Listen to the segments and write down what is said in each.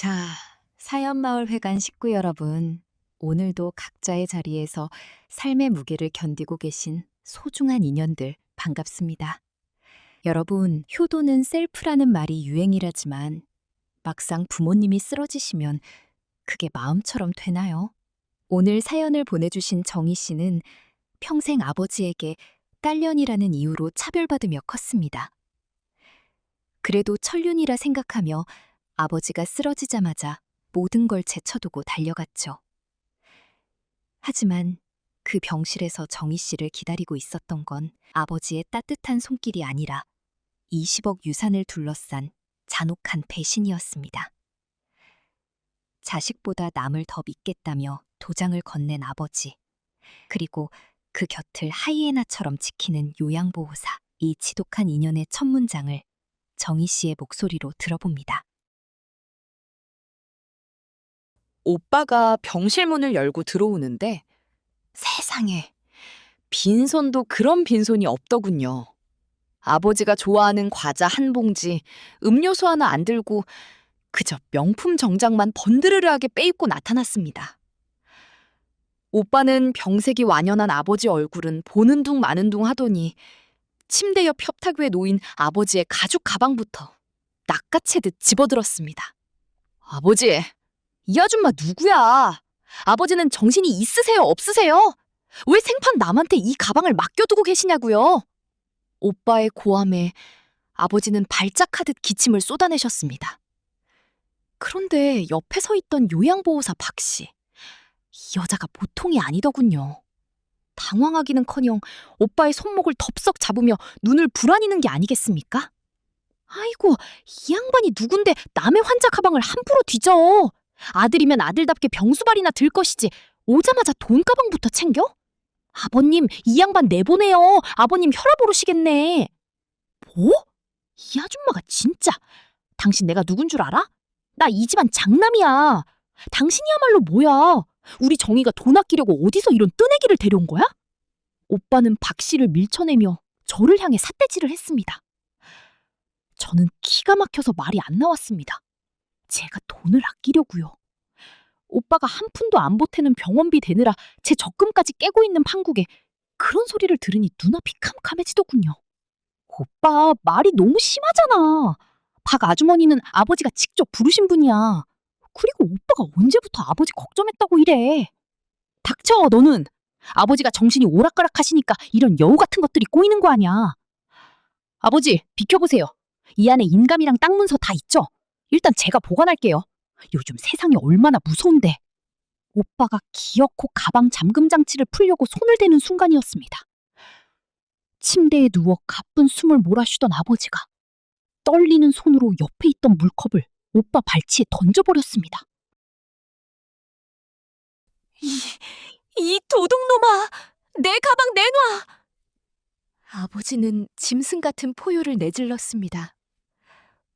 자, 사연마을회관 식구 여러분, 오늘도 각자의 자리에서 삶의 무게를 견디고 계신 소중한 인연들 반갑습니다. 여러분, 효도는 셀프라는 말이 유행이라지만 막상 부모님이 쓰러지시면 그게 마음처럼 되나요? 오늘 사연을 보내주신 정희 씨는 평생 아버지에게 딸년이라는 이유로 차별받으며 컸습니다. 그래도 천륜이라 생각하며 아버지가 쓰러지자마자 모든 걸 제쳐두고 달려갔죠. 하지만 그 병실에서 정희 씨를 기다리고 있었던 건 아버지의 따뜻한 손길이 아니라 20억 유산을 둘러싼 잔혹한 배신이었습니다. 자식보다 남을 더 믿겠다며 도장을 건넨 아버지, 그리고 그 곁을 하이에나처럼 지키는 요양보호사, 이 지독한 인연의 첫 문장을 정희 씨의 목소리로 들어봅니다. 오빠가 병실 문을 열고 들어오는데 세상에 빈손도 그런 빈손이 없더군요. 아버지가 좋아하는 과자 한 봉지, 음료수 하나 안 들고 그저 명품 정장만 번드르르하게 빼입고 나타났습니다. 오빠는 병색이 완연한 아버지 얼굴은 보는 둥 마는 둥 하더니 침대 옆 협탁 위에 놓인 아버지의 가죽 가방부터 낚아채듯 집어들었습니다. 아버지, 이 아줌마 누구야? 아버지는 정신이 있으세요, 없으세요? 왜 생판 남한테 이 가방을 맡겨두고 계시냐고요? 오빠의 고함에 아버지는 발작하듯 기침을 쏟아내셨습니다. 그런데 옆에 서 있던 요양보호사 박씨, 이 여자가 보통이 아니더군요. 당황하기는커녕 오빠의 손목을 덥석 잡으며 눈을 부라니는 게 아니겠습니까? 아이고, 이 양반이 누군데 남의 환자 가방을 함부로 뒤져. 아들이면 아들답게 병수발이나 들 것이지 오자마자 돈가방부터 챙겨? 아버님, 이 양반 내보내요. 아버님 혈압 오르시겠네. 뭐? 이 아줌마가 진짜. 당신 내가 누군 줄 알아? 나 이 집안 장남이야. 당신이야말로 뭐야? 우리 정희가 돈 아끼려고 어디서 이런 뜨내기를 데려온 거야? 오빠는 박 씨를 밀쳐내며 저를 향해 삿대질을 했습니다. 저는 기가 막혀서 말이 안 나왔습니다. 제가 돈을 아끼려고요. 오빠가 한 푼도 안 보태는 병원비 대느라 제 적금까지 깨고 있는 판국에 그런 소리를 들으니 눈앞이 캄캄해지더군요. 오빠, 말이 너무 심하잖아. 박 아주머니는 아버지가 직접 부르신 분이야. 그리고 오빠가 언제부터 아버지 걱정했다고 이래. 닥쳐, 너는. 아버지가 정신이 오락가락하시니까 이런 여우 같은 것들이 꼬이는 거 아니야. 아버지, 비켜보세요. 이 안에 인감이랑 땅 문서 다 있죠? 일단 제가 보관할게요. 요즘 세상이 얼마나 무서운데. 오빠가 기어코 가방 잠금 장치를 풀려고 손을 대는 순간이었습니다. 침대에 누워 가쁜 숨을 몰아쉬던 아버지가 떨리는 손으로 옆에 있던 물컵을 오빠 발치에 던져버렸습니다. 이 도둑놈아! 내 가방 내놔! 아버지는 짐승 같은 포효를 내질렀습니다.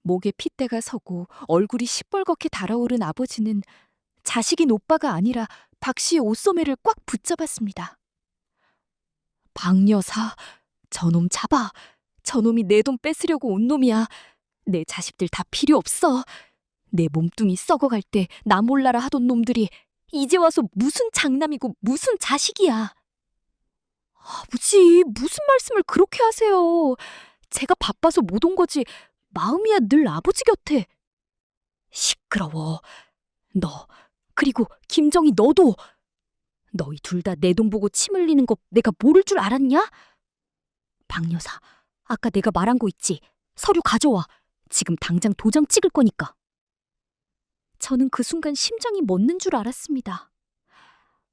목에 핏대가 서고 얼굴이 시뻘겋게 달아오른 아버지는 자식인 오빠가 아니라 박 씨의 옷소매를 꽉 붙잡았습니다. 박 여사, 저놈 잡아. 저놈이 내 돈 뺏으려고 온 놈이야. 내 자식들 다 필요 없어. 내 몸뚱이 썩어갈 때 나 몰라라 하던 놈들이 이제 와서 무슨 장남이고 무슨 자식이야. 아버지, 무슨 말씀을 그렇게 하세요. 제가 바빠서 못 온 거지. 마음이야 늘 아버지 곁에. 시끄러워. 너, 그리고 김정희 너도. 너희 둘 다 내 돈 보고 침 흘리는 거 내가 모를 줄 알았냐? 박 여사, 아까 내가 말한 거 있지? 서류 가져와. 지금 당장 도장 찍을 거니까. 저는 그 순간 심장이 멎는 줄 알았습니다.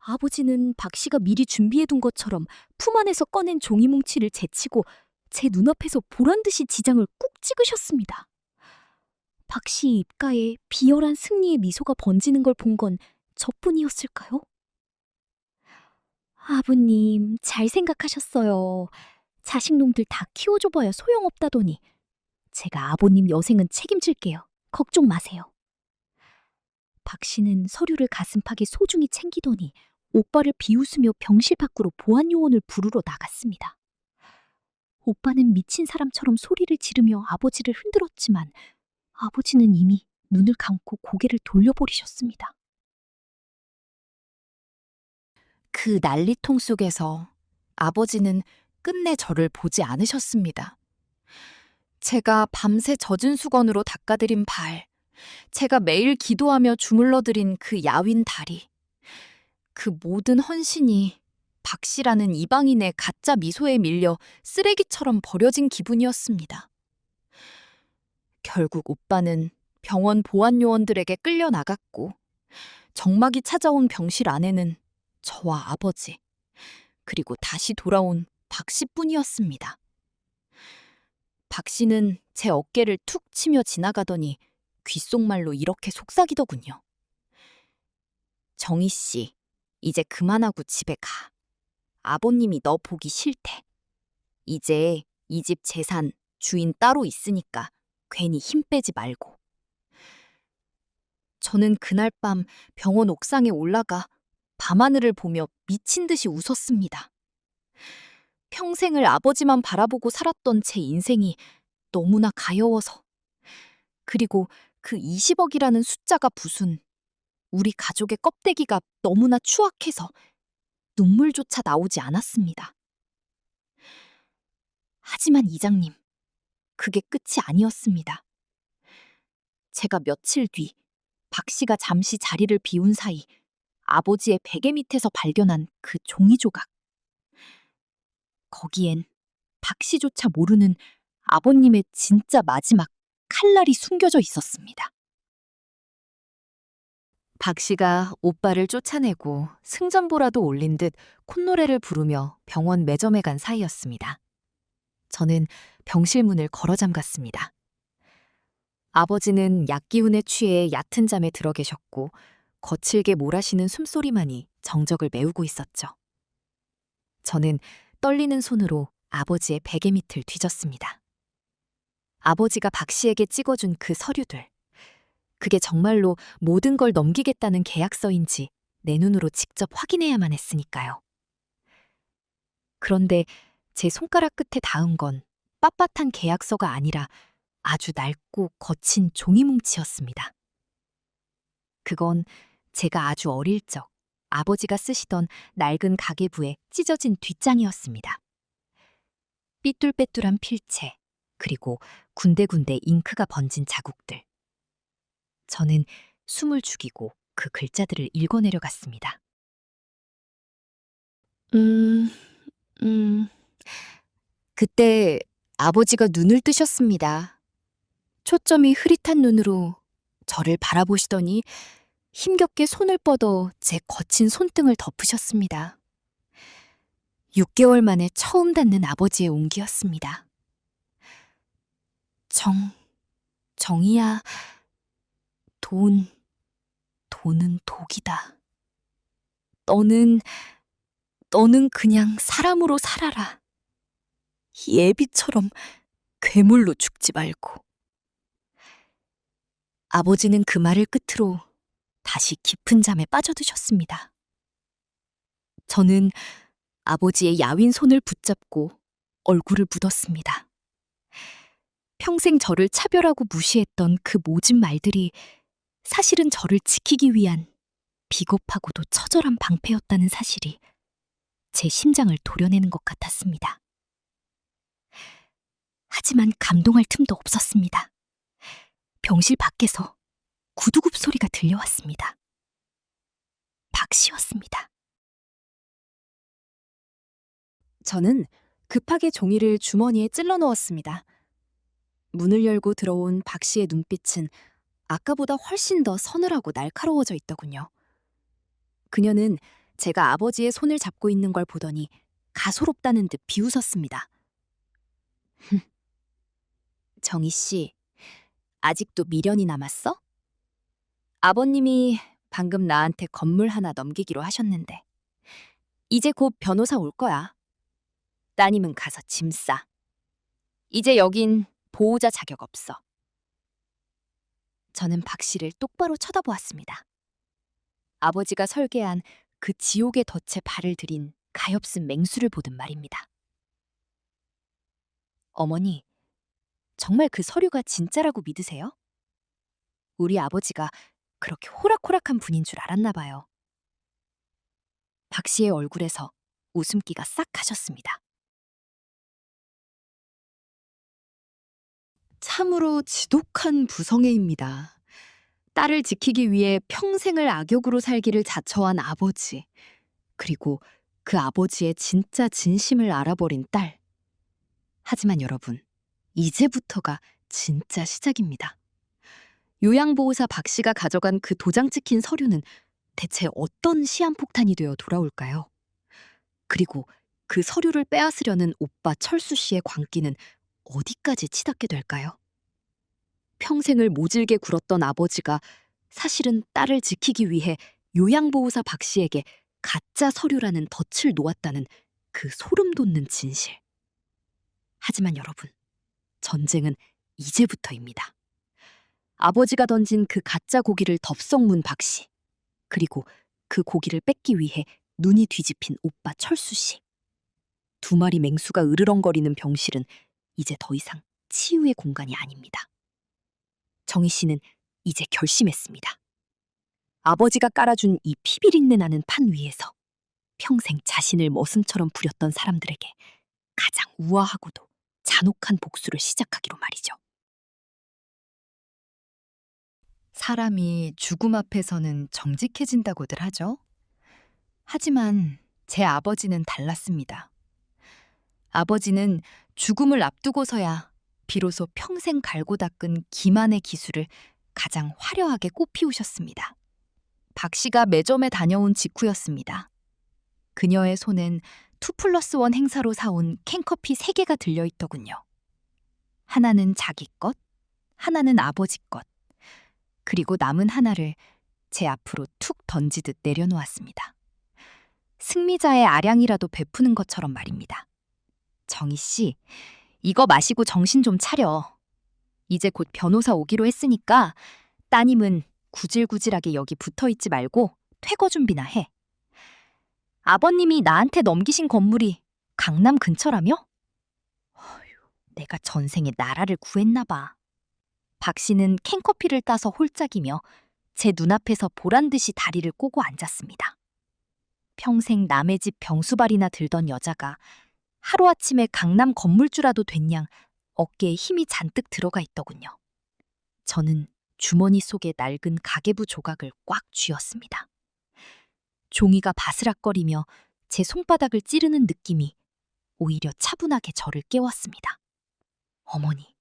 아버지는 박 씨가 미리 준비해둔 것처럼 품 안에서 꺼낸 종이 뭉치를 제치고 제 눈앞에서 보란듯이 지장을 꾹 찍으셨습니다. 박 씨 입가에 비열한 승리의 미소가 번지는 걸 본 건 저뿐이었을까요? 아버님, 잘 생각하셨어요. 자식놈들 다 키워줘봐야 소용없다더니 제가 아버님 여생은 책임질게요. 걱정 마세요. 박 씨는 서류를 가슴팍에 소중히 챙기더니 오빠를 비웃으며 병실 밖으로 보안요원을 부르러 나갔습니다. 오빠는 미친 사람처럼 소리를 지르며 아버지를 흔들었지만 아버지는 이미 눈을 감고 고개를 돌려버리셨습니다. 그 난리통 속에서 아버지는 끝내 저를 보지 않으셨습니다. 제가 밤새 젖은 수건으로 닦아드린 발, 제가 매일 기도하며 주물러드린 그 야윈 다리, 그 모든 헌신이 박 씨라는 이방인의 가짜 미소에 밀려 쓰레기처럼 버려진 기분이었습니다. 결국 오빠는 병원 보안 요원들에게 끌려 나갔고, 정막이 찾아온 병실 안에는 저와 아버지, 그리고 다시 돌아온 박 씨뿐이었습니다. 박 씨는 제 어깨를 툭 치며 지나가더니 귓속말로 이렇게 속삭이더군요. 정희 씨, 이제 그만하고 집에 가. 아버님이 너 보기 싫대. 이제 이 집 재산 주인 따로 있으니까 괜히 힘 빼지 말고. 저는 그날 밤 병원 옥상에 올라가 밤하늘을 보며 미친 듯이 웃었습니다. 평생을 아버지만 바라보고 살았던 제 인생이 너무나 가여워서, 그리고 그 20억이라는 숫자가 부순 우리 가족의 껍데기가 너무나 추악해서 눈물조차 나오지 않았습니다. 하지만 이장님, 그게 끝이 아니었습니다. 제가 며칠 뒤 박 씨가 잠시 자리를 비운 사이 아버지의 베개 밑에서 발견한 그 종이 조각. 거기엔 박 씨조차 모르는 아버님의 진짜 마지막 칼날이 숨겨져 있었습니다. 박 씨가 오빠를 쫓아내고 승전보라도 올린 듯 콧노래를 부르며 병원 매점에 간 사이였습니다. 저는 병실 문을 걸어 잠갔습니다. 아버지는 약기운에 취해 얕은 잠에 들어 계셨고 거칠게 몰아쉬는 숨소리만이 정적을 메우고 있었죠. 저는 떨리는 손으로 아버지의 베개 밑을 뒤졌습니다. 아버지가 박 씨에게 찍어준 그 서류들. 그게 정말로 모든 걸 넘기겠다는 계약서인지 내 눈으로 직접 확인해야만 했으니까요. 그런데 제 손가락 끝에 닿은 건 빳빳한 계약서가 아니라 아주 낡고 거친 종이 뭉치였습니다. 그건 제가 아주 어릴 적 아버지가 쓰시던 낡은 가계부의 찢어진 뒷장이었습니다. 삐뚤빼뚤한 필체, 그리고 군데군데 잉크가 번진 자국들. 저는 숨을 죽이고 그 글자들을 읽어내려갔습니다. 그때 아버지가 눈을 뜨셨습니다. 초점이 흐릿한 눈으로 저를 바라보시더니 힘겹게 손을 뻗어 제 거친 손등을 덮으셨습니다. 6개월 만에 처음 닿는 아버지의 온기였습니다. 정이야, 돈은 독이다. 너는 그냥 사람으로 살아라. 예비처럼 괴물로 죽지 말고. 아버지는 그 말을 끝으로 다시 깊은 잠에 빠져드셨습니다. 저는 아버지의 야윈 손을 붙잡고 얼굴을 묻었습니다. 평생 저를 차별하고 무시했던 그 모진 말들이 사실은 저를 지키기 위한 비겁하고도 처절한 방패였다는 사실이 제 심장을 도려내는 것 같았습니다. 하지만 감동할 틈도 없었습니다. 병실 밖에서 구두굽 소리가 들려왔습니다. 박 씨였습니다. 저는 급하게 종이를 주머니에 찔러 넣었습니다. 문을 열고 들어온 박 씨의 눈빛은 아까보다 훨씬 더 서늘하고 날카로워져 있더군요. 그녀는 제가 아버지의 손을 잡고 있는 걸 보더니 가소롭다는 듯 비웃었습니다. 정희 씨, 아직도 미련이 남았어? 아버님이 방금 나한테 건물 하나 넘기기로 하셨는데 이제 곧 변호사 올 거야. 따님은 가서 짐 싸. 이제 여긴 보호자 자격 없어. 저는 박 씨를 똑바로 쳐다보았습니다. 아버지가 설계한 그 지옥의 덫에 발을 들인 가엾은 맹수를 보듯 말입니다. 어머니, 정말 그 서류가 진짜라고 믿으세요? 우리 아버지가 그렇게 호락호락한 분인 줄 알았나 봐요. 박 씨의 얼굴에서 웃음기가 싹 가셨습니다. 참으로 지독한 부성애입니다. 딸을 지키기 위해 평생을 악역으로 살기를 자처한 아버지, 그리고 그 아버지의 진짜 진심을 알아버린 딸. 하지만 여러분, 이제부터가 진짜 시작입니다. 요양보호사 박 씨가 가져간 그 도장 찍힌 서류는 대체 어떤 시한폭탄이 되어 돌아올까요? 그리고 그 서류를 빼앗으려는 오빠 철수 씨의 광기는 어디까지 치닫게 될까요? 평생을 모질게 굴었던 아버지가 사실은 딸을 지키기 위해 요양보호사 박 씨에게 가짜 서류라는 덫을 놓았다는 그 소름 돋는 진실. 하지만 여러분, 전쟁은 이제부터입니다. 아버지가 던진 그 가짜 고기를 덥석 문 박 씨, 그리고 그 고기를 뺏기 위해 눈이 뒤집힌 오빠 철수 씨. 두 마리 맹수가 으르렁거리는 병실은 이제 더 이상 치유의 공간이 아닙니다. 정희 씨는 이제 결심했습니다. 아버지가 깔아준 이 피비린내 나는 판 위에서 평생 자신을 머슴처럼 부렸던 사람들에게 가장 우아하고도 잔혹한 복수를 시작하기로 말이죠. 사람이 죽음 앞에서는 정직해진다고들 하죠. 하지만 제 아버지는 달랐습니다. 아버지는 죽음을 앞두고서야 비로소 평생 갈고 닦은 기만의 기술을 가장 화려하게 꽃피우셨습니다. 박 씨가 매점에 다녀온 직후였습니다. 그녀의 손엔 2+1 행사로 사온 캔커피 3개가 들려있더군요. 하나는 자기 것, 하나는 아버지 것, 그리고 남은 하나를 제 앞으로 툭 던지듯 내려놓았습니다. 승리자의 아량이라도 베푸는 것처럼 말입니다. 정희 씨, 이거 마시고 정신 좀 차려. 이제 곧 변호사 오기로 했으니까 따님은 구질구질하게 여기 붙어있지 말고 퇴거 준비나 해. 아버님이 나한테 넘기신 건물이 강남 근처라며? 어휴, 내가 전생에 나라를 구했나 봐. 박 씨는 캔커피를 따서 홀짝이며 제 눈앞에서 보란듯이 다리를 꼬고 앉았습니다. 평생 남의 집 병수발이나 들던 여자가 하루아침에 강남 건물주라도 됐냥 어깨에 힘이 잔뜩 들어가 있더군요. 저는 주머니 속에 낡은 가계부 조각을 꽉 쥐었습니다. 종이가 바스락거리며 제 손바닥을 찌르는 느낌이 오히려 차분하게 저를 깨웠습니다. 어머니,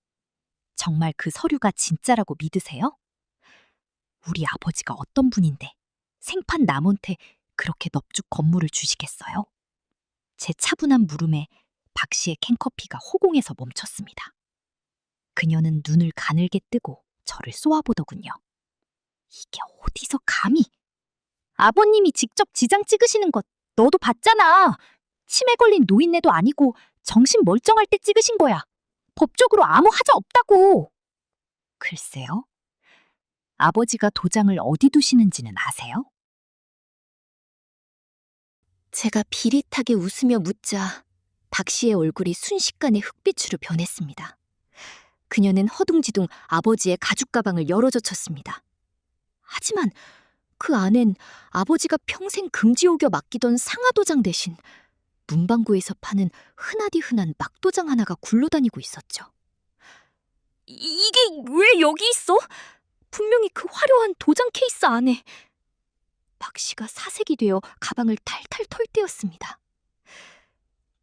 정말 그 서류가 진짜라고 믿으세요? 우리 아버지가 어떤 분인데 생판 남한테 그렇게 넙죽 건물을 주시겠어요? 제 차분한 물음에 박 씨의 캔커피가 호공에서 멈췄습니다. 그녀는 눈을 가늘게 뜨고 저를 쏘아보더군요. 이게 어디서 감히? 아버님이 직접 지장 찍으시는 것 너도 봤잖아. 치매 걸린 노인네도 아니고 정신 멀쩡할 때 찍으신 거야. 법적으로 아무 하자 없다고. 글쎄요. 아버지가 도장을 어디 두시는지는 아세요? 제가 비릿하게 웃으며 묻자 박 씨의 얼굴이 순식간에 흑빛으로 변했습니다. 그녀는 허둥지둥 아버지의 가죽 가방을 열어젖혔습니다. 하지만 그 안엔 아버지가 평생 금지옥여 맡기던 상하도장 대신 문방구에서 파는 흔하디 흔한 막도장 하나가 굴러다니고 있었죠. 이게 왜 여기 있어? 분명히 그 화려한 도장 케이스 안에. 박 씨가 사색이 되어 가방을 탈탈 털 때였습니다.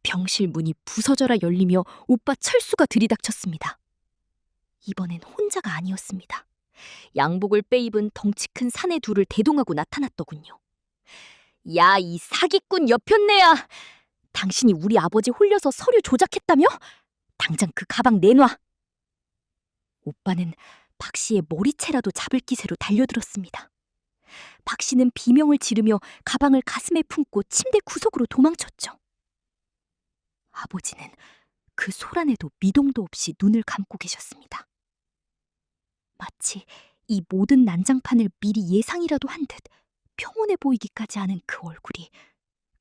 병실 문이 부서져라 열리며 오빠 철수가 들이닥쳤습니다. 이번엔 혼자가 아니었습니다. 양복을 빼입은 덩치 큰 사내 둘을 대동하고 나타났더군요. 야, 이 사기꾼 여편네야! 당신이 우리 아버지 홀려서 서류 조작했다며? 당장 그 가방 내놔! 오빠는 박 씨의 머리채라도 잡을 기세로 달려들었습니다. 박 씨는 비명을 지르며 가방을 가슴에 품고 침대 구석으로 도망쳤죠. 아버지는 그 소란에도 미동도 없이 눈을 감고 계셨습니다. 마치 이 모든 난장판을 미리 예상이라도 한 듯 평온해 보이기까지 하는 그 얼굴이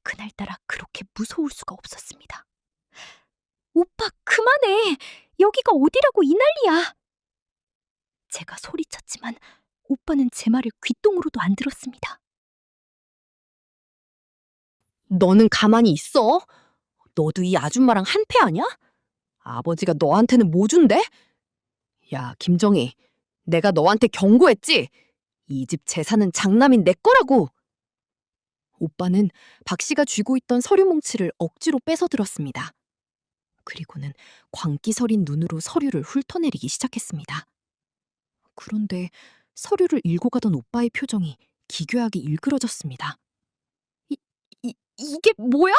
그날따라 그렇게 무서울 수가 없었습니다. 오빠, 그만해! 여기가 어디라고 이 난리야! 제가 소리쳤지만 오빠는 제 말을 귓등으로도 안 들었습니다. 너는 가만히 있어? 너도 이 아줌마랑 한패 아냐? 아버지가 너한테는 뭐 준대? 야, 김정희, 내가 너한테 경고했지? 이 집 재산은 장남인 내 거라고! 오빠는 박 씨가 쥐고 있던 서류 뭉치를 억지로 뺏어 들었습니다. 그리고는 광기 서린 눈으로 서류를 훑어내리기 시작했습니다. 그런데 서류를 읽고 가던 오빠의 표정이 기괴하게 일그러졌습니다. 이게 뭐야?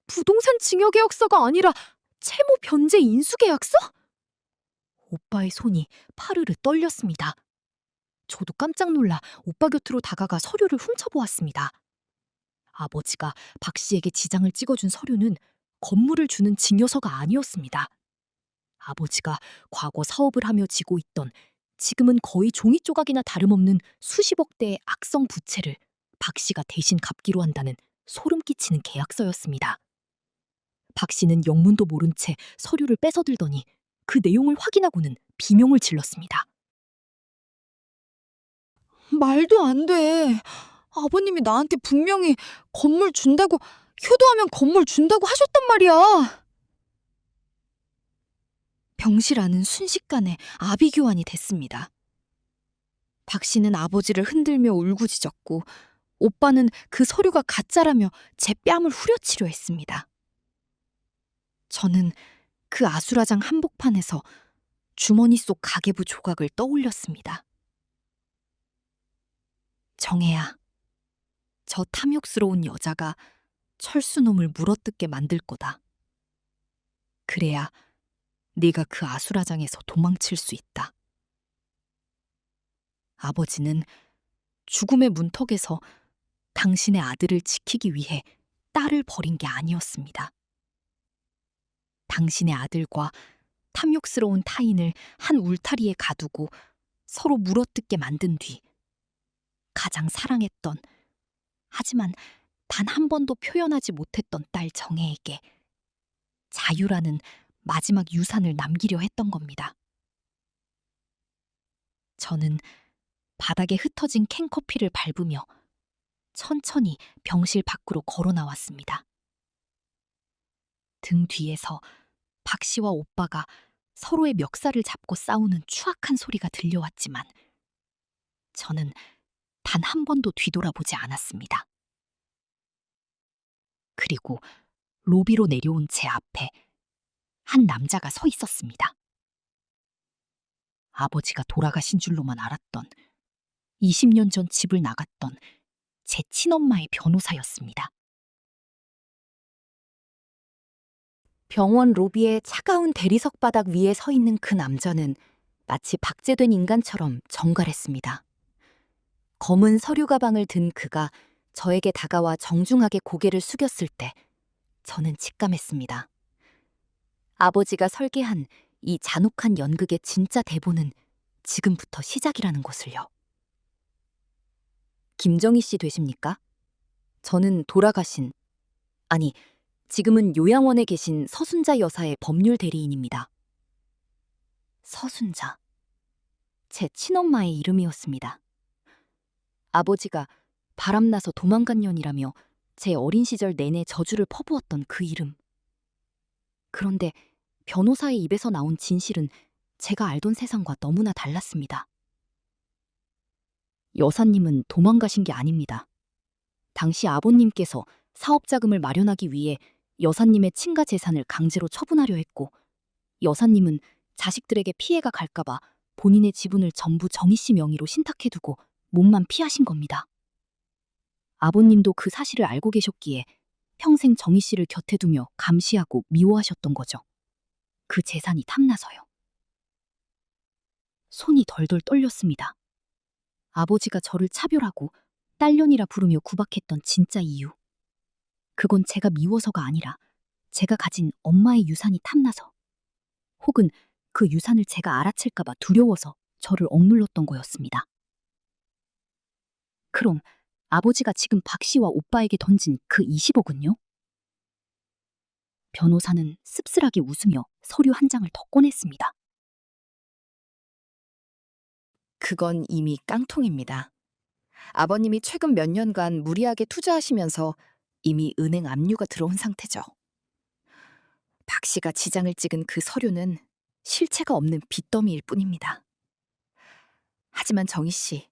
부동산 증여계약서가 아니라 채무 변제 인수계약서? 오빠의 손이 파르르 떨렸습니다. 저도 깜짝 놀라 오빠 곁으로 다가가 서류를 훔쳐보았습니다. 아버지가 박 씨에게 지장을 찍어준 서류는 건물을 주는 증여서가 아니었습니다. 아버지가 과거 사업을 하며 지고 있던 지금은 거의 종이 조각이나 다름없는 수십억 대의 악성 부채를 박 씨가 대신 갚기로 한다는 소름 끼치는 계약서였습니다. 박 씨는 영문도 모른 채 서류를 뺏어들더니 그 내용을 확인하고는 비명을 질렀습니다. 말도 안 돼. 아버님이 나한테 분명히 건물 준다고, 효도하면 건물 준다고 하셨단 말이야. 병실안은 순식간에 아비규환이 됐습니다. 박 씨는 아버지를 흔들며 울고짖었고, 오빠는 그 서류가 가짜라며 제 뺨을 후려치려 했습니다. 저는 그 아수라장 한복판에서 주머니 속 가계부 조각을 떠올렸습니다. 정혜야, 저 탐욕스러운 여자가 철수놈을 물어뜯게 만들 거다. 그래야 네가 그 아수라장에서 도망칠 수 있다. 아버지는 죽음의 문턱에서 당신의 아들을 지키기 위해 딸을 버린 게 아니었습니다. 당신의 아들과 탐욕스러운 타인을 한 울타리에 가두고 서로 물어뜯게 만든 뒤 가장 사랑했던, 하지만 단 한 번도 표현하지 못했던 딸 정혜에게 자유라는 마지막 유산을 남기려 했던 겁니다. 저는 바닥에 흩어진 캔커피를 밟으며 천천히 병실 밖으로 걸어 나왔습니다. 등 뒤에서 박 씨와 오빠가 서로의 멱살을 잡고 싸우는 추악한 소리가 들려왔지만 저는 단 한 번도 뒤돌아보지 않았습니다. 그리고 로비로 내려온 제 앞에 한 남자가 서 있었습니다. 아버지가 돌아가신 줄로만 알았던 20년 전 집을 나갔던 제 친엄마의 변호사였습니다. 병원 로비의 차가운 대리석 바닥 위에 서 있는 그 남자는 마치 박제된 인간처럼 정갈했습니다. 검은 서류 가방을 든 그가 저에게 다가와 정중하게 고개를 숙였을 때 저는 직감했습니다. 아버지가 설계한 이 잔혹한 연극의 진짜 대본은 지금부터 시작이라는 것을요. 김정희 씨 되십니까? 저는 돌아가신, 아니, 지금은 요양원에 계신 서순자 여사의 법률 대리인입니다. 서순자. 제 친엄마의 이름이었습니다. 아버지가 바람나서 도망간 년이라며 제 어린 시절 내내 저주를 퍼부었던 그 이름. 그런데 변호사의 입에서 나온 진실은 제가 알던 세상과 너무나 달랐습니다. 여사님은 도망가신 게 아닙니다. 당시 아버님께서 사업 자금을 마련하기 위해 여사님의 친가 재산을 강제로 처분하려 했고, 여사님은 자식들에게 피해가 갈까봐 본인의 지분을 전부 정희 씨 명의로 신탁해두고 몸만 피하신 겁니다. 아버님도 그 사실을 알고 계셨기에 평생 정희 씨를 곁에 두며 감시하고 미워하셨던 거죠. 그 재산이 탐나서요. 손이 덜덜 떨렸습니다. 아버지가 저를 차별하고 딸년이라 부르며 구박했던 진짜 이유. 그건 제가 미워서가 아니라 제가 가진 엄마의 유산이 탐나서, 혹은 그 유산을 제가 알아챌까봐 두려워서 저를 억눌렀던 거였습니다. 그럼 아버지가 지금 박 씨와 오빠에게 던진 그 20억은요? 변호사는 씁쓸하게 웃으며 서류 한 장을 더 꺼냈습니다. 그건 이미 깡통입니다. 아버님이 최근 몇 년간 무리하게 투자하시면서 이미 은행 압류가 들어온 상태죠. 박 씨가 지장을 찍은 그 서류는 실체가 없는 빚더미일 뿐입니다. 하지만 정희 씨,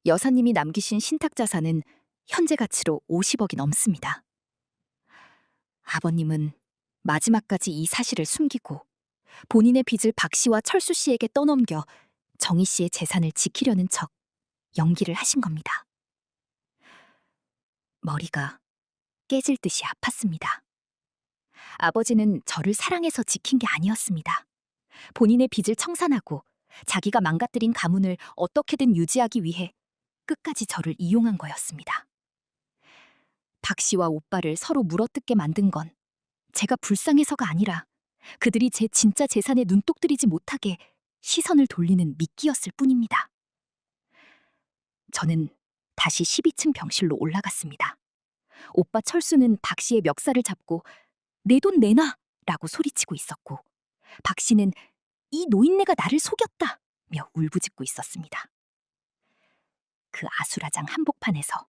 여사님이 남기신 신탁 자산은 현재 가치로 50억이 넘습니다. 아버님은 마지막까지 이 사실을 숨기고 본인의 빚을 박 씨와 철수 씨에게 떠넘겨 정희 씨의 재산을 지키려는 척 연기를 하신 겁니다. 머리가 깨질 듯이 아팠습니다. 아버지는 저를 사랑해서 지킨 게 아니었습니다. 본인의 빚을 청산하고 자기가 망가뜨린 가문을 어떻게든 유지하기 위해 끝까지 저를 이용한 거였습니다. 박 씨와 오빠를 서로 물어뜯게 만든 건 제가 불쌍해서가 아니라 그들이 제 진짜 재산에 눈독 들이지 못하게 시선을 돌리는 미끼였을 뿐입니다. 저는 다시 12층 병실로 올라갔습니다. 오빠 철수는 박 씨의 멱살을 잡고 내 돈 내놔! 라고 소리치고 있었고 박 씨는 이 노인네가 나를 속였다! 며 울부짖고 있었습니다. 그 아수라장 한복판에서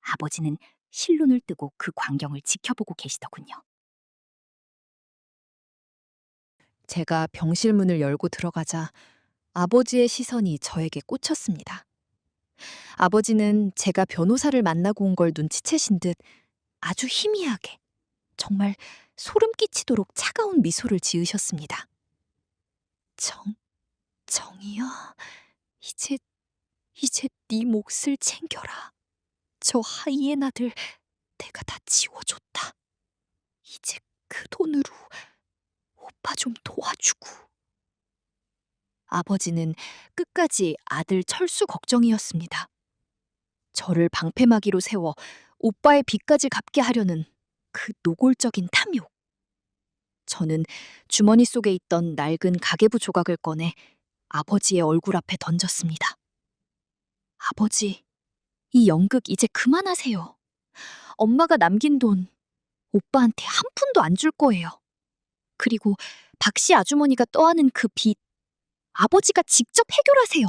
아버지는 실눈을 뜨고 그 광경을 지켜보고 계시더군요. 제가 병실 문을 열고 들어가자 아버지의 시선이 저에게 꽂혔습니다. 아버지는 제가 변호사를 만나고 온 걸 눈치채신 듯 아주 희미하게, 정말 소름 끼치도록 차가운 미소를 지으셨습니다. 정이야, 이제 네 몫을 챙겨라. 저 하이에나들 내가 다 지워줬다. 이제 그 돈으로 오빠 좀 도와주고. 아버지는 끝까지 아들 철수 걱정이었습니다. 저를 방패막이로 세워 오빠의 빚까지 갚게 하려는 그 노골적인 탐욕. 저는 주머니 속에 있던 낡은 가계부 조각을 꺼내 아버지의 얼굴 앞에 던졌습니다. 아버지, 이 연극 이제 그만하세요. 엄마가 남긴 돈 오빠한테 한 푼도 안 줄 거예요. 그리고 박씨 아주머니가 떠안은 그 빚 아버지가 직접 해결하세요.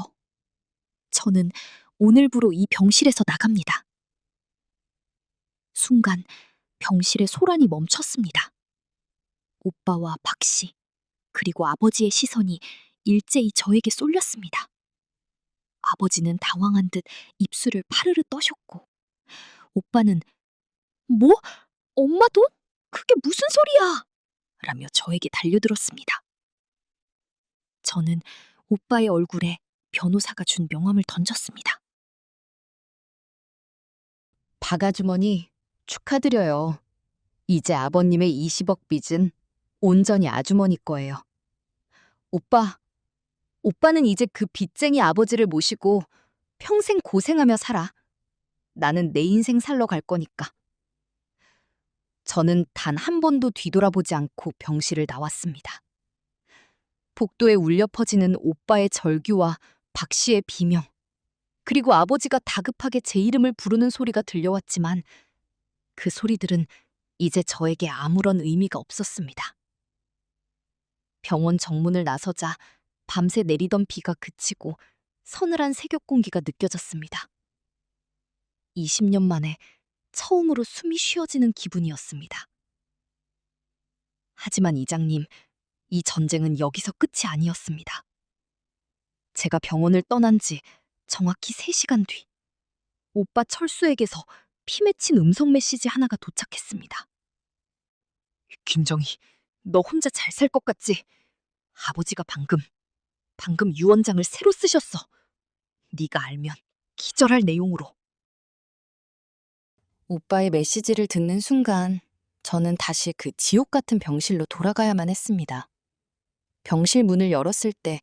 저는 오늘부로 이 병실에서 나갑니다. 순간 병실의 소란이 멈췄습니다. 오빠와 박씨 그리고 아버지의 시선이 일제히 저에게 쏠렸습니다. 아버지는 당황한 듯 입술을 파르르 떠셨고 오빠는 뭐? 엄마 돈? 그게 무슨 소리야? 라며 저에게 달려들었습니다. 저는 오빠의 얼굴에 변호사가 준 명함을 던졌습니다. 박 아주머니, 축하드려요. 이제 아버님의 20억 빚은 온전히 아주머니 거예요. 오빠는 이제 그 빚쟁이 아버지를 모시고 평생 고생하며 살아. 나는 내 인생 살러 갈 거니까. 저는 단 한 번도 뒤돌아보지 않고 병실을 나왔습니다. 복도에 울려 퍼지는 오빠의 절규와 박 씨의 비명, 그리고 아버지가 다급하게 제 이름을 부르는 소리가 들려왔지만 그 소리들은 이제 저에게 아무런 의미가 없었습니다. 병원 정문을 나서자 밤새 내리던 비가 그치고 서늘한 새벽 공기가 느껴졌습니다. 20년 만에 처음으로 숨이 쉬어지는 기분이었습니다. 하지만 이장님, 이 전쟁은 여기서 끝이 아니었습니다. 제가 병원을 떠난 지 정확히 3시간 뒤, 오빠 철수에게서 피 맺힌 음성 메시지 하나가 도착했습니다. 김정희, 너 혼자 잘 살 것 같지? 아버지가 방금 유언장을 새로 쓰셨어. 네가 알면 기절할 내용으로. 오빠의 메시지를 듣는 순간 저는 다시 그 지옥 같은 병실로 돌아가야만 했습니다. 병실 문을 열었을 때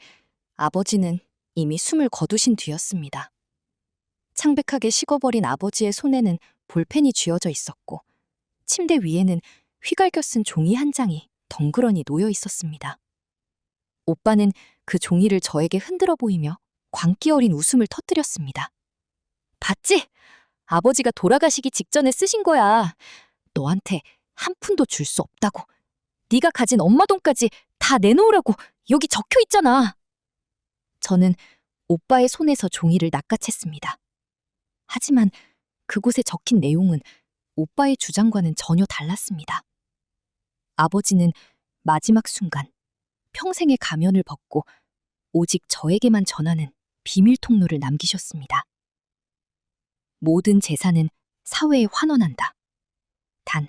아버지는 이미 숨을 거두신 뒤였습니다. 창백하게 식어버린 아버지의 손에는 볼펜이 쥐어져 있었고 침대 위에는 휘갈겨 쓴 종이 한 장이 덩그러니 놓여 있었습니다. 오빠는 그 종이를 저에게 흔들어 보이며 광기 어린 웃음을 터뜨렸습니다. 봤지? 아버지가 돌아가시기 직전에 쓰신 거야. 너한테 한 푼도 줄 수 없다고. 네가 가진 엄마 돈까지 다 내놓으라고 여기 적혀 있잖아. 저는 오빠의 손에서 종이를 낚아챘습니다. 하지만 그곳에 적힌 내용은 오빠의 주장과는 전혀 달랐습니다. 아버지는 마지막 순간 평생의 가면을 벗고 오직 저에게만 전하는 비밀 통로를 남기셨습니다. 모든 재산은 사회에 환원한다. 단,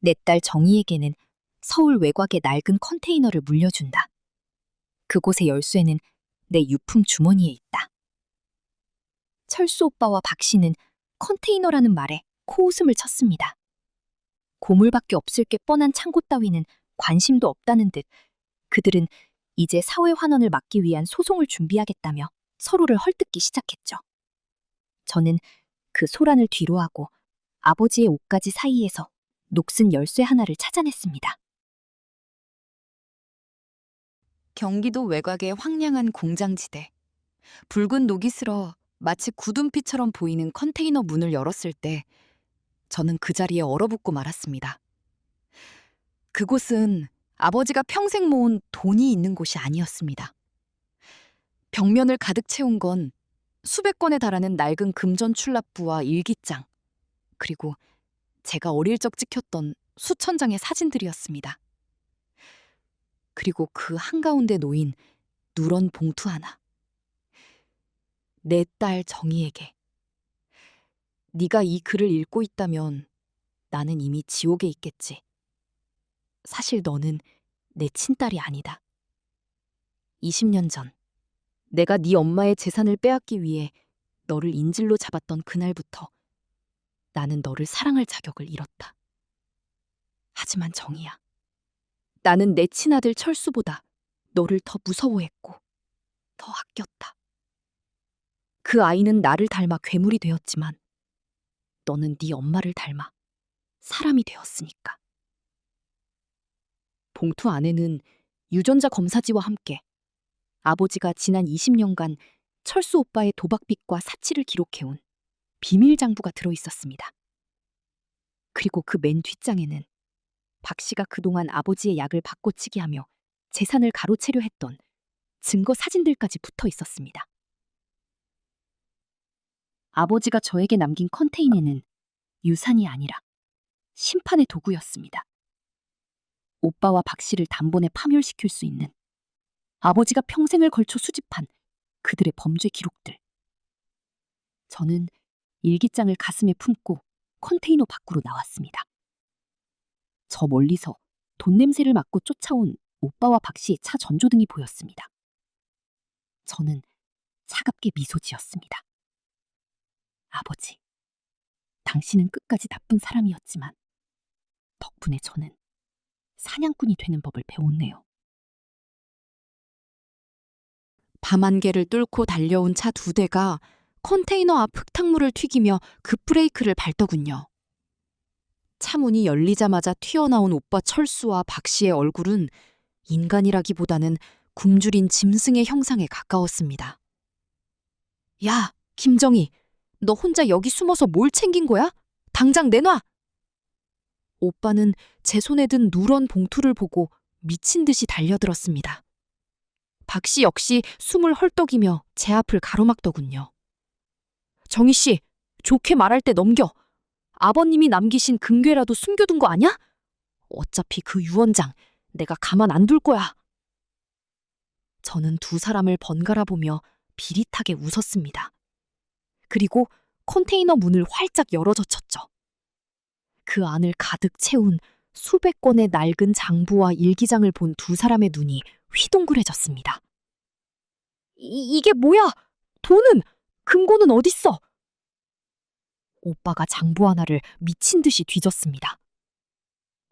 내 딸 정희에게는 서울 외곽의 낡은 컨테이너를 물려준다. 그곳의 열쇠는 내 유품 주머니에 있다. 철수 오빠와 박 씨는 컨테이너라는 말에 코웃음을 쳤습니다. 고물밖에 없을 게 뻔한 창고 따위는 관심도 없다는 듯 그들은 이제 사회 환원을 막기 위한 소송을 준비하겠다며 서로를 헐뜯기 시작했죠. 저는 그 소란을 뒤로하고 아버지의 옷가지 사이에서 녹슨 열쇠 하나를 찾아냈습니다. 경기도 외곽의 황량한 공장지대. 붉은 녹이 슬어 마치 구둠빛처럼 보이는 컨테이너 문을 열었을 때 저는 그 자리에 얼어붙고 말았습니다. 그곳은 아버지가 평생 모은 돈이 있는 곳이 아니었습니다. 벽면을 가득 채운 건 수백 건에 달하는 낡은 금전 출납부와 일기장, 그리고 제가 어릴 적 찍혔던 수천 장의 사진들이었습니다. 그리고 그 한가운데 놓인 누런 봉투 하나. 내 딸 정희에게. 네가 이 글을 읽고 있다면 나는 이미 지옥에 있겠지. 사실 너는 내 친딸이 아니다. 20년 전 내가 네 엄마의 재산을 빼앗기 위해 너를 인질로 잡았던 그날부터 나는 너를 사랑할 자격을 잃었다. 하지만 정희야, 나는 내 친아들 철수보다 너를 더 무서워했고 더 아꼈다. 그 아이는 나를 닮아 괴물이 되었지만 너는 네 엄마를 닮아 사람이 되었으니까. 봉투 안에는 유전자 검사지와 함께 아버지가 지난 20년간 철수 오빠의 도박빚과 사치를 기록해온 비밀 장부가 들어있었습니다. 그리고 그 맨 뒷장에는 박 씨가 그동안 아버지의 약을 바꿔치기 하며 재산을 가로채려 했던 증거 사진들까지 붙어 있었습니다. 아버지가 저에게 남긴 컨테이너는 유산이 아니라 심판의 도구였습니다. 오빠와 박 씨를 단번에 파멸시킬 수 있는 아버지가 평생을 걸쳐 수집한 그들의 범죄 기록들. 저는 일기장을 가슴에 품고 컨테이너 밖으로 나왔습니다. 저 멀리서 돈 냄새를 맡고 쫓아온 오빠와 박 씨의 차 전조등이 보였습니다. 저는 차갑게 미소 지었습니다. 아버지, 당신은 끝까지 나쁜 사람이었지만 덕분에 저는 사냥꾼이 되는 법을 배웠네요. 밤안개를 뚫고 달려온 차 2대가 컨테이너 앞 흙탕물을 튀기며 급브레이크를 밟더군요. 차 문이 열리자마자 튀어나온 오빠 철수와 박 씨의 얼굴은 인간이라기보다는 굶주린 짐승의 형상에 가까웠습니다. 야, 김정희, 너 혼자 여기 숨어서 뭘 챙긴 거야? 당장 내놔! 오빠는 제 손에 든 누런 봉투를 보고 미친 듯이 달려들었습니다. 박 씨 역시 숨을 헐떡이며 제 앞을 가로막더군요. 정희 씨, 좋게 말할 때 넘겨. 아버님이 남기신 금괴라도 숨겨둔 거 아냐? 어차피 그 유언장 내가 가만 안 둘 거야. 저는 두 사람을 번갈아 보며 비릿하게 웃었습니다. 그리고 컨테이너 문을 활짝 열어젖혔죠. 그 안을 가득 채운 수백 건의 낡은 장부와 일기장을 본 두 사람의 눈이 휘둥그레졌습니다. 이게 뭐야? 돈은? 금고는 어딨어? 오빠가 장부 하나를 미친 듯이 뒤졌습니다.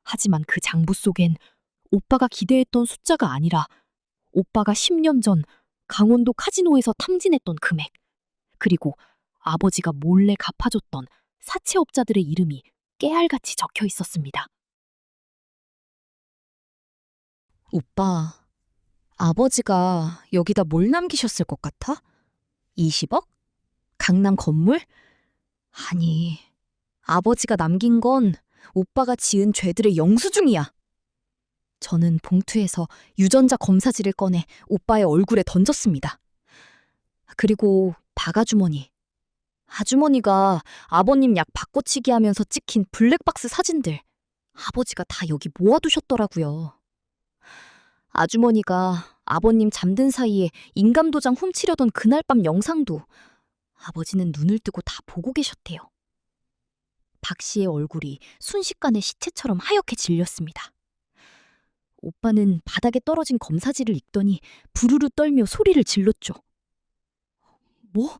하지만 그 장부 속엔 오빠가 기대했던 숫자가 아니라 오빠가 10년 전 강원도 카지노에서 탕진했던 금액, 그리고 아버지가 몰래 갚아줬던 사채업자들의 이름이 깨알같이 적혀 있었습니다. 오빠, 아버지가 여기다 뭘 남기셨을 것 같아? 20억? 강남 건물? 아니, 아버지가 남긴 건 오빠가 지은 죄들의 영수증이야. 저는 봉투에서 유전자 검사지를 꺼내 오빠의 얼굴에 던졌습니다. 그리고 박아주머니. 아주머니가 아버님 약 바꿔치기 하면서 찍힌 블랙박스 사진들 아버지가 다 여기 모아두셨더라고요. 아주머니가 아버님 잠든 사이에 인감도장 훔치려던 그날 밤 영상도 아버지는 눈을 뜨고 다 보고 계셨대요. 박 씨의 얼굴이 순식간에 시체처럼 하얗게 질렸습니다. 오빠는 바닥에 떨어진 검사지를 읽더니 부르르 떨며 소리를 질렀죠. 뭐?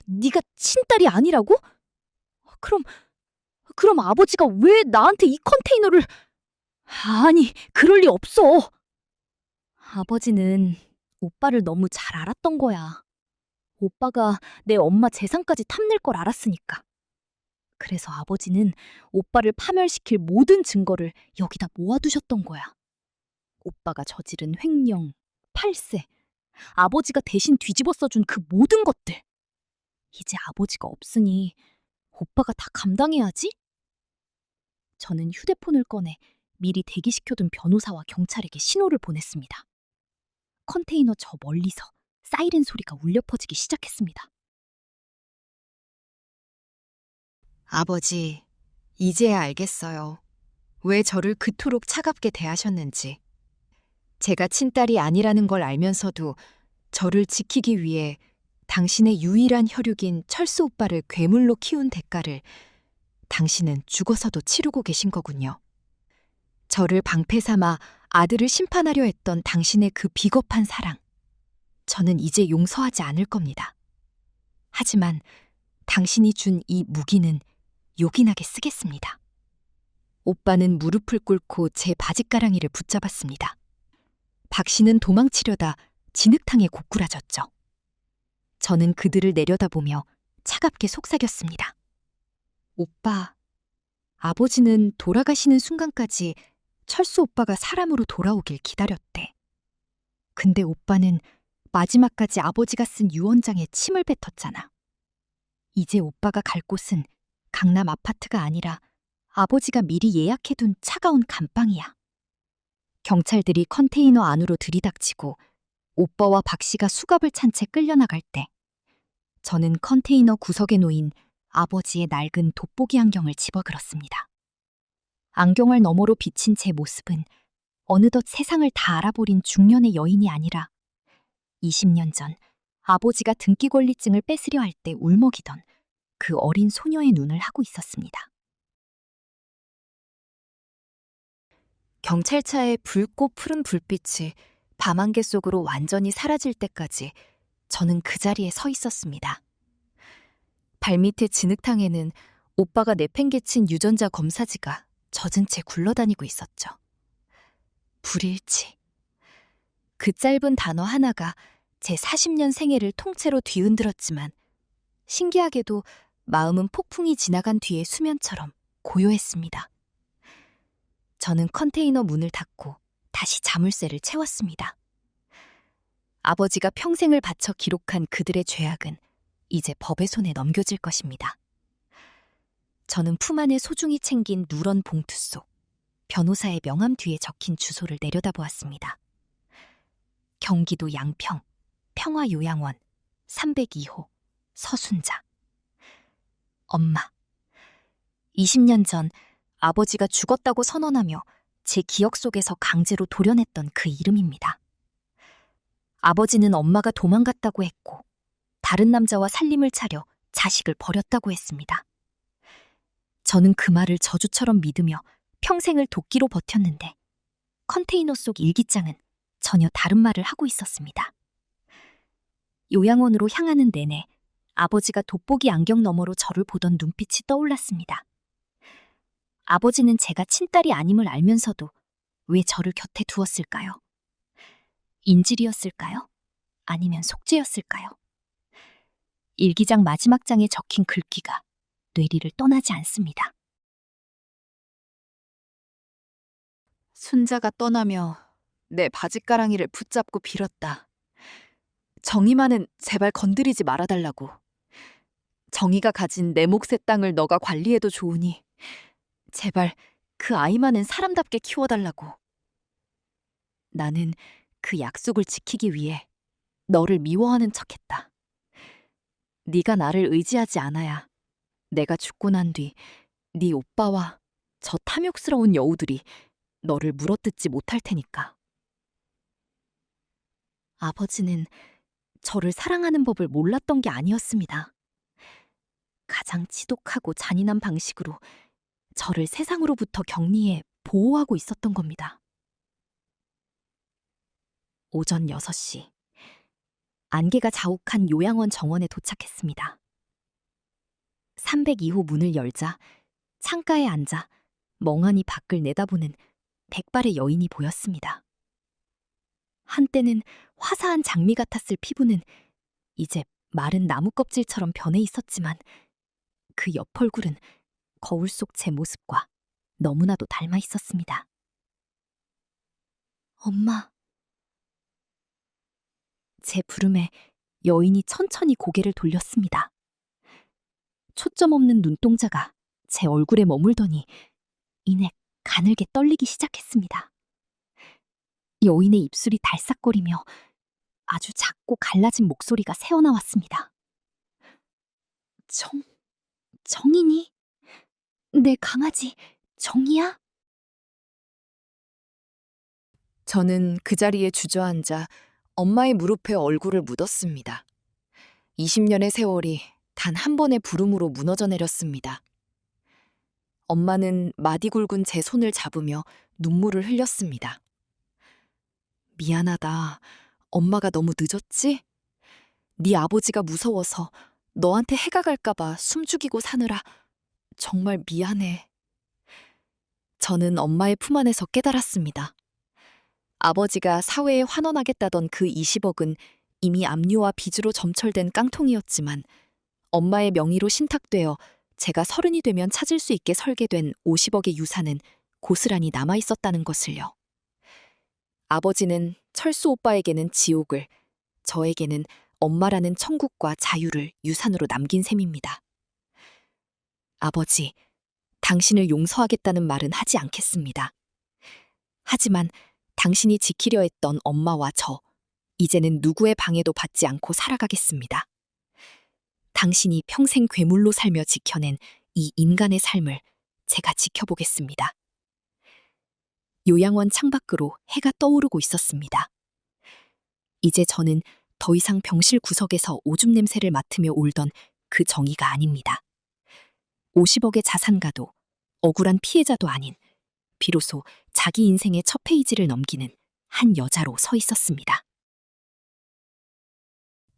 네가 친딸이 아니라고? 그럼 아버지가 왜 나한테 이 컨테이너를... 아니, 그럴 리 없어. 아버지는 오빠를 너무 잘 알았던 거야. 오빠가 내 엄마 재산까지 탐낼 걸 알았으니까. 그래서 아버지는 오빠를 파멸시킬 모든 증거를 여기다 모아두셨던 거야. 오빠가 저지른 횡령, 팔세, 아버지가 대신 뒤집어 써준 그 모든 것들. 이제 아버지가 없으니 오빠가 다 감당해야지? 저는 휴대폰을 꺼내 미리 대기시켜둔 변호사와 경찰에게 신호를 보냈습니다. 컨테이너 저 멀리서 사이렌 소리가 울려 퍼지기 시작했습니다. 아버지, 이제야 알겠어요. 왜 저를 그토록 차갑게 대하셨는지. 제가 친딸이 아니라는 걸 알면서도 저를 지키기 위해 당신의 유일한 혈육인 철수 오빠를 괴물로 키운 대가를 당신은 죽어서도 치르고 계신 거군요. 저를 방패 삼아 아들을 심판하려 했던 당신의 그 비겁한 사랑. 저는 이제 용서하지 않을 겁니다. 하지만 당신이 준 이 무기는 요긴하게 쓰겠습니다. 오빠는 무릎을 꿇고 제 바짓가랑이를 붙잡았습니다. 박 씨는 도망치려다 진흙탕에 고꾸라졌죠. 저는 그들을 내려다보며 차갑게 속삭였습니다. 오빠, 아버지는 돌아가시는 순간까지 철수 오빠가 사람으로 돌아오길 기다렸대. 근데 오빠는 마지막까지 아버지가 쓴 유언장에 침을 뱉었잖아. 이제 오빠가 갈 곳은 강남 아파트가 아니라 아버지가 미리 예약해둔 차가운 감방이야. 경찰들이 컨테이너 안으로 들이닥치고 오빠와 박 씨가 수갑을 찬 채 끌려나갈 때 저는 컨테이너 구석에 놓인 아버지의 낡은 돋보기 안경을 집어들었습니다. 안경알 너머로 비친 제 모습은 어느덧 세상을 다 알아버린 중년의 여인이 아니라 20년 전 아버지가 등기권리증을 뺏으려 할 때 울먹이던 그 어린 소녀의 눈을 하고 있었습니다. 경찰차의 붉고 푸른 불빛이 밤안개 속으로 완전히 사라질 때까지 저는 그 자리에 서 있었습니다. 발밑의 진흙탕에는 오빠가 내팽개친 유전자 검사지가 젖은 채 굴러다니고 있었죠. 불일치. 그 짧은 단어 하나가 제 40년 생애를 통째로 뒤흔들었지만 신기하게도 마음은 폭풍이 지나간 뒤의 수면처럼 고요했습니다. 저는 컨테이너 문을 닫고 다시 자물쇠를 채웠습니다. 아버지가 평생을 바쳐 기록한 그들의 죄악은 이제 법의 손에 넘겨질 것입니다. 저는 품 안에 소중히 챙긴 누런 봉투 속 변호사의 명함 뒤에 적힌 주소를 내려다보았습니다. 경기도 양평 평화요양원 302호 서순자. 엄마. 20년 전 아버지가 죽었다고 선언하며 제 기억 속에서 강제로 도려냈던 그 이름입니다. 아버지는 엄마가 도망갔다고 했고 다른 남자와 살림을 차려 자식을 버렸다고 했습니다. 저는 그 말을 저주처럼 믿으며 평생을 도끼로 버텼는데 컨테이너 속 일기장은 전혀 다른 말을 하고 있었습니다. 요양원으로 향하는 내내 아버지가 돋보기 안경 너머로 저를 보던 눈빛이 떠올랐습니다. 아버지는 제가 친딸이 아님을 알면서도 왜 저를 곁에 두었을까요? 인질이었을까요? 아니면 속죄였을까요? 일기장 마지막 장에 적힌 글귀가 뇌리를 떠나지 않습니다. 순자가 떠나며 내 바짓가랑이를 붙잡고 빌었다. 정의만은 제발 건드리지 말아달라고. 정의가 가진 내 몫의 땅을 너가 관리해도 좋으니 제발 그 아이만은 사람답게 키워달라고. 나는 그 약속을 지키기 위해 너를 미워하는 척했다. 네가 나를 의지하지 않아야 내가 죽고 난 뒤 네 오빠와 저 탐욕스러운 여우들이 너를 물어뜯지 못할 테니까. 아버지는 저를 사랑하는 법을 몰랐던 게 아니었습니다. 가장 지독하고 잔인한 방식으로 저를 세상으로부터 격리해 보호하고 있었던 겁니다. 오전 6시, 안개가 자욱한 요양원 정원에 도착했습니다. 302호 문을 열자 창가에 앉아 멍하니 밖을 내다보는 백발의 여인이 보였습니다. 한때는 화사한 장미 같았을 피부는 이제 마른 나무 껍질처럼 변해 있었지만 그 옆 얼굴은 거울 속 제 모습과 너무나도 닮아 있었습니다. 엄마. 제 부름에 여인이 천천히 고개를 돌렸습니다. 초점 없는 눈동자가 제 얼굴에 머물더니 이내 가늘게 떨리기 시작했습니다. 여인의 입술이 달싹거리며 아주 작고 갈라진 목소리가 새어나왔습니다. 정인이? 내 강아지 정이야? 저는 그 자리에 주저앉아 엄마의 무릎에 얼굴을 묻었습니다. 20년의 세월이 단 한 번의 부름으로 무너져 내렸습니다. 엄마는 마디 굵은 제 손을 잡으며 눈물을 흘렸습니다. 미안하다. 엄마가 너무 늦었지? 네 아버지가 무서워서 너한테 해가 갈까봐 숨죽이고 사느라 정말 미안해. 저는 엄마의 품 안에서 깨달았습니다. 아버지가 사회에 환원하겠다던 그 20억은 이미 압류와 빚으로 점철된 깡통이었지만 엄마의 명의로 신탁되어 제가 30이 되면 찾을 수 있게 설계된 50억의 유산은 고스란히 남아있었다는 것을요. 아버지는 철수 오빠에게는 지옥을, 저에게는 엄마라는 천국과 자유를 유산으로 남긴 셈입니다. 아버지, 당신을 용서하겠다는 말은 하지 않겠습니다. 하지만 당신이 지키려 했던 엄마와 저, 이제는 누구의 방해도 받지 않고 살아가겠습니다. 당신이 평생 괴물로 살며 지켜낸 이 인간의 삶을 제가 지켜보겠습니다. 요양원 창밖으로 해가 떠오르고 있었습니다. 이제 저는 더 이상 병실 구석에서 오줌 냄새를 맡으며 울던 그 정의가 아닙니다. 50억의 자산가도 억울한 피해자도 아닌 비로소 자기 인생의 첫 페이지를 넘기는 한 여자로 서 있었습니다.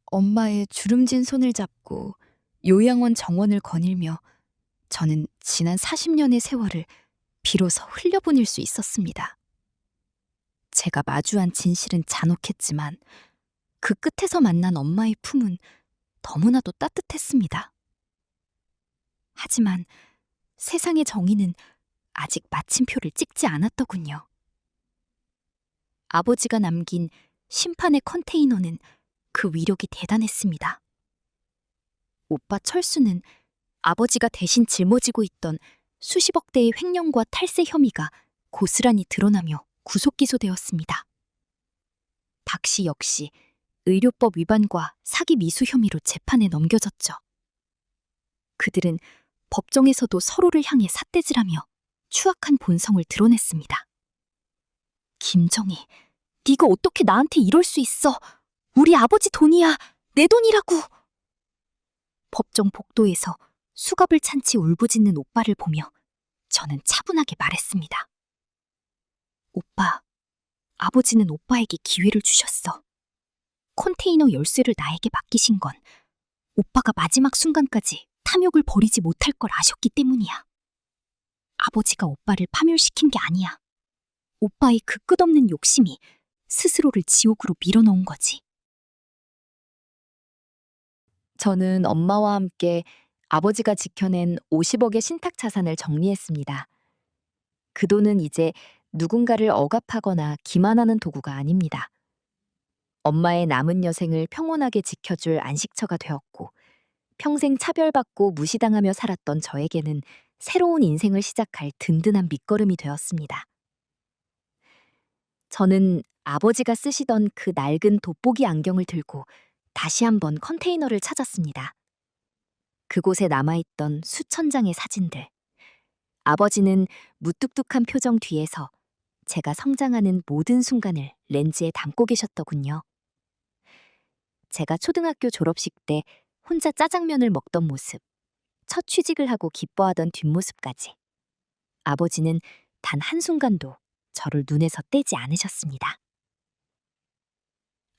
엄마의 주름진 손을 잡고 요양원 정원을 거닐며 저는 지난 40년의 세월을 비로소 흘려보낼 수 있었습니다. 제가 마주한 진실은 잔혹했지만 그 끝에서 만난 엄마의 품은 너무나도 따뜻했습니다. 하지만 세상의 정의는 아직 마침표를 찍지 않았더군요. 아버지가 남긴 심판의 컨테이너는 그 위력이 대단했습니다. 오빠 철수는 아버지가 대신 짊어지고 있던 수십억 대의 횡령과 탈세 혐의가 고스란히 드러나며 구속 기소되었습니다. 박씨 역시 의료법 위반과 사기 미수 혐의로 재판에 넘겨졌죠. 그들은 법정에서도 서로를 향해 삿대질하며 추악한 본성을 드러냈습니다. 김정희, 네가 어떻게 나한테 이럴 수 있어? 우리 아버지 돈이야, 내 돈이라고. 법정 복도에서 수갑을 찬 채 울부짖는 오빠를 보며 저는 차분하게 말했습니다. 오빠, 아버지는 오빠에게 기회를 주셨어. 컨테이너 열쇠를 나에게 맡기신 건 오빠가 마지막 순간까지 탐욕을 버리지 못할 걸 아셨기 때문이야. 아버지가 오빠를 파멸시킨 게 아니야. 오빠의 그 끝없는 욕심이 스스로를 지옥으로 밀어넣은 거지. 저는 엄마와 함께 아버지가 지켜낸 50억의 신탁 자산을 정리했습니다. 그 돈은 이제 누군가를 억압하거나 기만하는 도구가 아닙니다. 엄마의 남은 여생을 평온하게 지켜줄 안식처가 되었고, 평생 차별받고 무시당하며 살았던 저에게는 새로운 인생을 시작할 든든한 밑거름이 되었습니다. 저는 아버지가 쓰시던 그 낡은 돋보기 안경을 들고 다시 한번 컨테이너를 찾았습니다. 그곳에 남아있던 수천 장의 사진들. 아버지는 무뚝뚝한 표정 뒤에서 제가 성장하는 모든 순간을 렌즈에 담고 계셨더군요. 제가 초등학교 졸업식 때 혼자 짜장면을 먹던 모습, 첫 취직을 하고 기뻐하던 뒷모습까지. 아버지는 단 한순간도 저를 눈에서 떼지 않으셨습니다.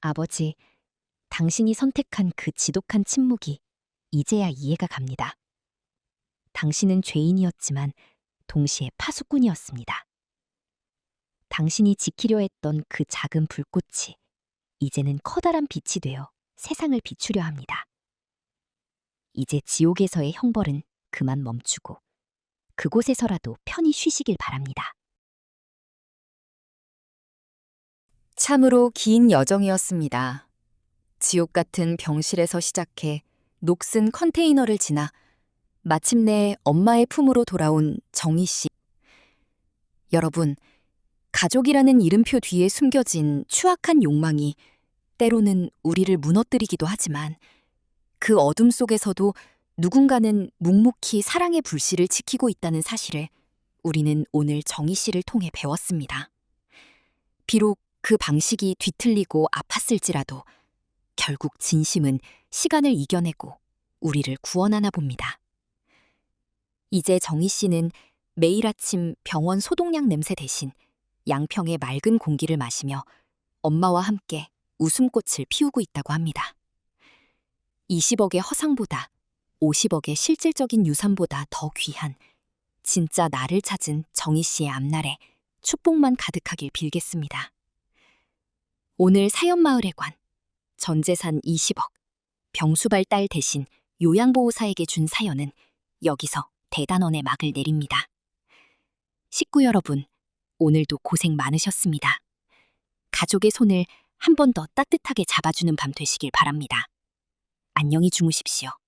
아버지, 당신이 선택한 그 지독한 침묵이 이제야 이해가 갑니다. 당신은 죄인이었지만 동시에 파수꾼이었습니다. 당신이 지키려 했던 그 작은 불꽃이 이제는 커다란 빛이 되어 세상을 비추려 합니다. 이제 지옥에서의 형벌은 그만 멈추고 그곳에서라도 편히 쉬시길 바랍니다. 참으로 긴 여정이었습니다. 지옥 같은 병실에서 시작해 녹슨 컨테이너를 지나 마침내 엄마의 품으로 돌아온 정희 씨. 여러분, 가족이라는 이름표 뒤에 숨겨진 추악한 욕망이 때로는 우리를 무너뜨리기도 하지만 그 어둠 속에서도 누군가는 묵묵히 사랑의 불씨를 지키고 있다는 사실을 우리는 오늘 정희 씨를 통해 배웠습니다. 비록 그 방식이 뒤틀리고 아팠을지라도 결국 진심은 시간을 이겨내고 우리를 구원하나 봅니다. 이제 정희 씨는 매일 아침 병원 소독약 냄새 대신 양평의 맑은 공기를 마시며 엄마와 함께 웃음꽃을 피우고 있다고 합니다. 20억의 허상보다 50억의 실질적인 유산보다 더 귀한 진짜 나를 찾은 정희 씨의 앞날에 축복만 가득하길 빌겠습니다. 오늘 사연마을의 관, 전재산 20억, 병수발 딸 대신 요양보호사에게 준 사연은 여기서 대단원의 막을 내립니다. 식구 여러분, 오늘도 고생 많으셨습니다. 가족의 손을 한 번 더 따뜻하게 잡아주는 밤 되시길 바랍니다. 안녕히 주무십시오.